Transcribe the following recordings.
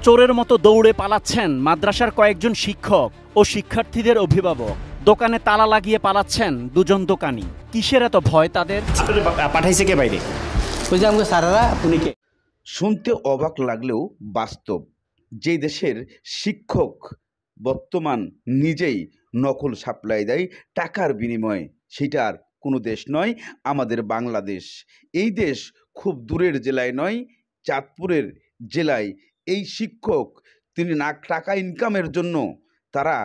চোরের মতো দৌড়ে পালাচ্ছেন মাদ্রাসার কয়েকজন শিক্ষক ও শিক্ষার্থীদের অভিভাবক। দোকানে তালা লাগিয়ে পালাচ্ছেন দুজন দোকানি। কিসের এত ভয় তাদের? পাঠাইছে কে বাইরে? শুনতে অবাক লাগলেও বাস্তব। যে দেশের শিক্ষক বর্তমান নিজেই নকল সাপ্লাই দেয় টাকার বিনিময়ে, সেটা আর কোনো দেশ নয়, আমাদের বাংলাদেশ। এই দেশ খুব দূরের জেলায় নয়, চাঁদপুরের জেলায় এই শিক্ষক তিনি টাকা ইনকামের জন্য তারা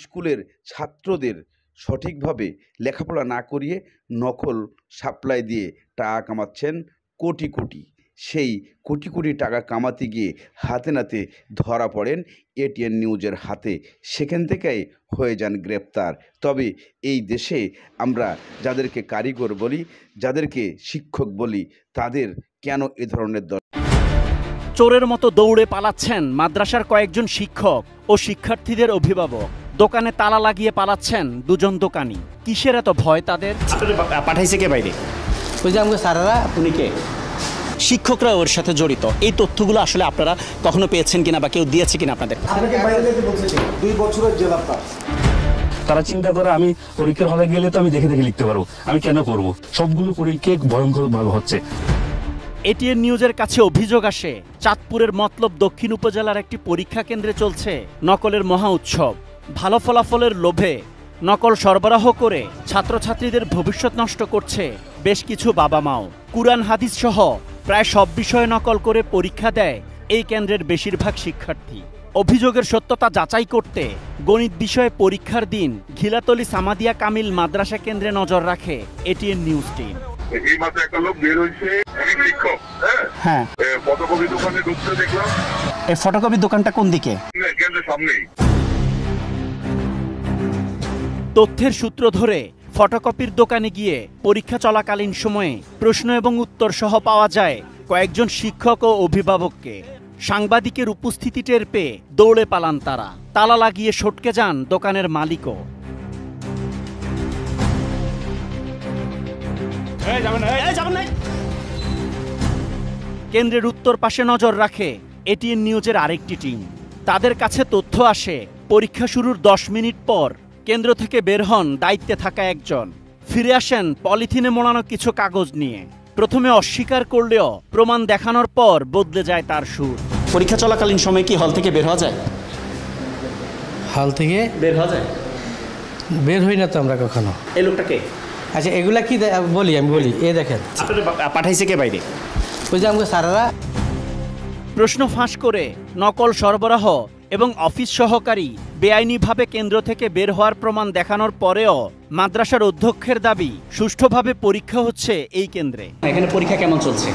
স্কুলের ছাত্রদের সঠিকভাবে লেখাপড়া না করিয়ে নকল সাপ্লাই দিয়ে টাকা কামাচ্ছেন কোটি কোটি। সেই কোটি কোটি টাকা কামাতে গিয়ে হাতে নাতে ধরা পড়েন এটিএন নিউজের হাতে। সেখান থেকেই হয়ে যান গ্রেপ্তার। তবে এই দেশে আমরা যাদেরকে কারিগর বলি, যাদেরকে শিক্ষক বলি, তাদের কেন এ ধরনের চোরের মতো দৌড়ে পালাচ্ছেন মাদ্রাসার কয়েকজন শিক্ষক ও শিক্ষার্থীদের অভিভাবক। দোকানে তালা লাগিয়ে পালাচ্ছেন দুজন দোকানি। কিসের এত ভয় তাদের? পাঠাইছে কে বাইরে? শিক্ষকরা ওর সাথে জড়িত। এই তথ্যগুলো আসলে আপনারা কখনো পেয়েছেন কিনা বা কেউ দিয়েছে কিনা আপনাদের? 2 বছরের জেলা পাস। তারা চিন্তা করে আমি পরীক্ষার হলে গেলে তো আমি দেখে দেখে লিখতে পারবো, আমি কেন করব? সবগুলো পরীক্ষা ভয়ঙ্কর ভাবে হচ্ছে। এটিএন নিউজের কাছে অভিযোগ আসে, চাঁদপুরের মতলব দক্ষিণ উপজেলার একটি পরীক্ষা কেন্দ্রে চলছে নকলের মহা উৎসব। ভালো ফলাফলের লোভে নকল সরবরাহ করে ছাত্রছাত্রীদের ভবিষ্যৎ নষ্ট করছে বেশ কিছু বাবা মাও। কুরআন হাদিস সহ প্রায় সব বিষয়ে নকল করে পরীক্ষা দেয় এই কেন্দ্রের বেশিরভাগ শিক্ষার্থী। অভিযোগের সত্যতা যাচাই করতে গণিত বিষয়ে পরীক্ষার দিন ঘিলাতলি সামাদিয়া কামিল মাদ্রাসা কেন্দ্রে নজর রাখে এটিএন নিউজ টিম। এই মাসে একটা লোক বের হয়েছে, শিক্ষক। হ্যাঁ, ফটোকপি দোকানে ঢুকতে দেখলাম। এই ফটোকপি দোকানটা কোন দিকে? কেন্দ্রের সামনেই। তথ্যের সূত্র ধরে ফটোকপির দোকানে গিয়ে পরীক্ষা চলাকালীন সময়ে প্রশ্ন এবং উত্তর সহ পাওয়া যায় কয়েকজন শিক্ষক ও অভিভাবককে। সাংবাদিকের উপস্থিতি টের পেয়ে দৌড়ে পালান তারা। তালা লাগিয়ে সটকে যান দোকানের মালিকও। কেন্দ্রের উত্তর পাশে নজর রাখে এটিএন নিউজের আরেকটি টিম। তাদের কাছে তথ্য আসে পরীক্ষা শুরুর 10 মিনিট পর কেন্দ্র থেকে বের হন দায়িত্বে থাকা একজন। ফিরে আসেন পলিথিনে মোড়ানো কিছু কাগজ নিয়ে। প্রথমে অস্বীকার করলেও প্রমাণ দেখানোর পর বদলে যায় তার সুর। পরীক্ষা চলাকালীন সময় কি হল থেকে বের হওয়া যায়? হল থেকে বের হওয়া যায়? বের হই না তো আমরা কখনো। এই লোকটাকে? আচ্ছা, এগুলা কি আমি বলি, এ দেখেন। পাঠাইছে কে বাইরে? ওই যে আমাকে স্যারেরা। প্রশ্ন ফাঁস করে নকল সরবরাহ এবং অফিস সহকারী বেআইনিভাবে কেন্দ্র থেকে বের হওয়ার প্রমাণ দেখানোর পরেও মাদ্রাসার অধ্যক্ষের দাবি সুষ্ঠুভাবে পরীক্ষা হচ্ছে এই কেন্দ্রে। এখানে পরীক্ষা কেমন চলছে?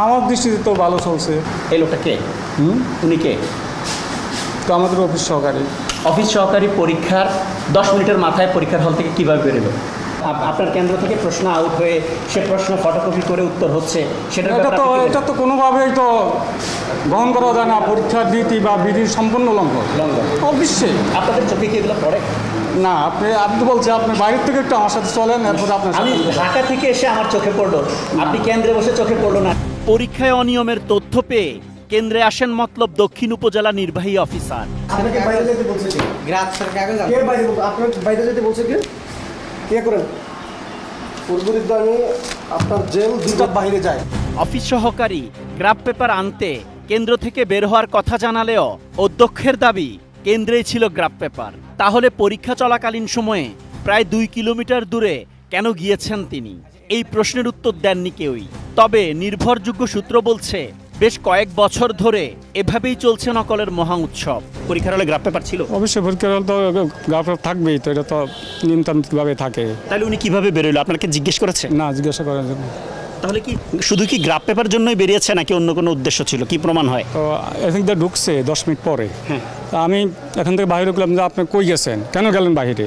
আমার দৃষ্টিতে তো ভালো চলছে। এই লোকটা কে? উনি কে? তো আমাদের অফিস সহকারী। অফিস সহকারী পরীক্ষার 10 মিনিটের মাথায় পরীক্ষার হল থেকে কিভাবে বেরোলো? আপনার কেন্দ্র থেকে প্রশ্ন আউট হয়ে সে প্রশ্ন ফটোকপি করে উত্তর হচ্ছে, এটা তো কোনোভাবেই তো গ্রহণ করা যায় না। পরীক্ষার নীতি বা বিধির সম্পূর্ণ লঙ্ঘন। অবশ্যই। আপনাদের চোখে কি এগুলো পড়ে? না, আপনি তো বলছেন আপনি বাইরের থেকে একটু আমার সাথে চলেন, এরপরে আপনার। আমি ঢাকা থেকে এসে আমার চোখে পড়লো, আপনি কেন্দ্রে বসে চোখে পড়লো না। পরীক্ষায় অনিয়মের তথ্য পেয়ে কেন্দ্রে আসেন মতলব দক্ষিণ উপজেলা নির্বাহী অফিসার। আপনাকে বাইরে যেতে বলছে কে? কে বাইরে বলছে? আপনার বাইরে যেতে বলছে কে? কে করেন? পূর্বরিদ্ধ আমি আপনার জেল 2টা বাইরে যায়। অফিস সহকারী গ্রাফ পেপার আনতে কেন্দ্র থেকে বের হওয়ার কথা জানালেও অধ্যক্ষের দাবি কেন্দ্রেই ছিল গ্রাফ পেপার। তাহলে পরীক্ষা চলাকালীন সময়ে প্রায় 2 কিলোমিটার দূরে কেন গিয়েছেন তিনি? এই প্রশ্নের উত্তর দেননি কেউই। তবে নির্ভরযোগ্য সূত্র বলছে বেশ কয়েক বছর ধরে এভাবেই চলছে নকলের মহা উৎসব। পরীক্ষার হলে গ্রাফ পেপার ছিল? অবশ্যই পরীক্ষার হলে তো গ্রাফ পেপার থাকবেই, তো এটা তো নিয়মতান্ত্রিকভাবে থাকে। তাহলে উনি কিভাবে বেরোলো? আপনাকে জিজ্ঞেস করেছে? না, জিজ্ঞাসা করার জন্য। তাহলে কি শুধু কি গ্রাফ পেপার জন্যই বেরিয়েছে নাকি অন্য কোনো উদ্দেশ্য ছিল? কি প্রমাণ হয়? তো এখান থেকে ঢুকছে 10 মিনিট পরে। হ্যাঁ, আমি এখান থেকে বাইরে গেলাম যে আপনি কই গেছেন, কেন গেলেন বাইরে?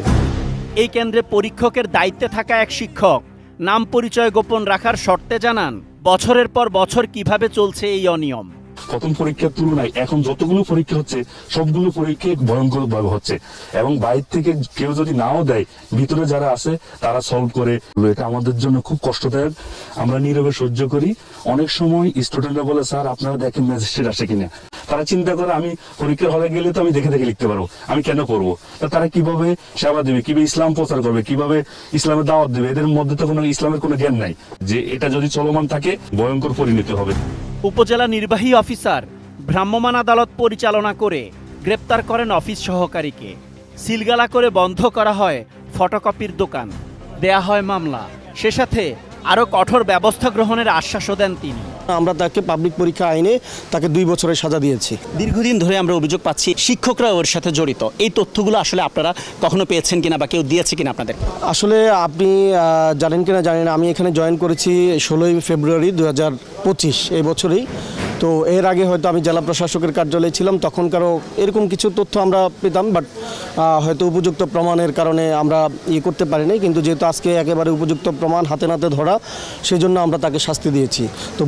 এই কেন্দ্রে পরীক্ষকের দায়িত্বে থাকা এক শিক্ষক নাম পরিচয় গোপন রাখার শর্তে জানান বছরের পর বছর কিভাবে চলছে এই অনিয়ম। প্রথম পরীক্ষার তুলনায় এখন যতগুলো পরীক্ষা হচ্ছে সবগুলো পরীক্ষা ভয়ঙ্কর ভাবে হচ্ছে, এবং বাইরে থেকে কেউ যদি নাও দেয় ভিতরে যারা আছে তারা সলভ করে। এটা আমাদের জন্য খুব কষ্টদায়ক, আমরা নীরবে সহ্য করি। অনেক সময় স্টুডেন্টরা বলে স্যার আপনারা দেখেন ম্যাজিস্ট্রেট আসে কিনা। তারা চিন্তা করে আমি পরীক্ষার হলে গেলে তো আমি দেখে দেখে লিখতে পারবো, আমি কেন করবো? তারা কিভাবে সেবা দেবে, কিভাবে ইসলাম প্রচার করবে, কিভাবে ইসলামের দাওয়াত দেবে? এদের মধ্যে তো কোনো ইসলামের কোনো জ্ঞান নাই। যে এটা যদি চলমান থাকে ভয়ঙ্কর পরিণতি হবে। উপজেলা নির্বাহী অফিসার ভ্রাম্যমাণ আদালত পরিচালনা করে গ্রেপ্তার করেন অফিস সহকারীকে। সিলগালা করে বন্ধ করা হয় ফটোকপির দোকান, দেয়া হয় মামলা। সে সাথে আরও কঠোর ব্যবস্থা গ্রহণের আশ্বাসও দেন তিনি। আমরা তাকে পাবলিক পরীক্ষা আইনে তাকে 2 বছরের সাজা দিয়েছি। দীর্ঘদিন ধরে আমরা অভিযোগ পাচ্ছি শিক্ষকরা ওর সাথে জড়িত। এই তথ্যগুলো আসলে আপনারা কখনো পেয়েছেন কিনা বা কেউ দিয়েছে কিনা আপনাদের? আসলে আপনি জানেন কিনা জানি না, আমি এখানে জয়েন করেছি 16ই ফেব্রুয়ারি 2025 এই বছরেই। তো এর আগে হয়তো আমি জেলা প্রশাসকের কার্যালয়ে ছিলাম, তখনকারও এরকম কিছু তথ্য আমরা পেতাম, বাট হয়তো উপযুক্ত প্রমাণের কারণে আমরা করতে পারিনি। কিন্তু যেহেতু আজকে একেবারে উপযুক্ত প্রমাণ হাতে নাতে ধরা, সেই জন্য আমরা তাকে শাস্তি দিয়েছি। তো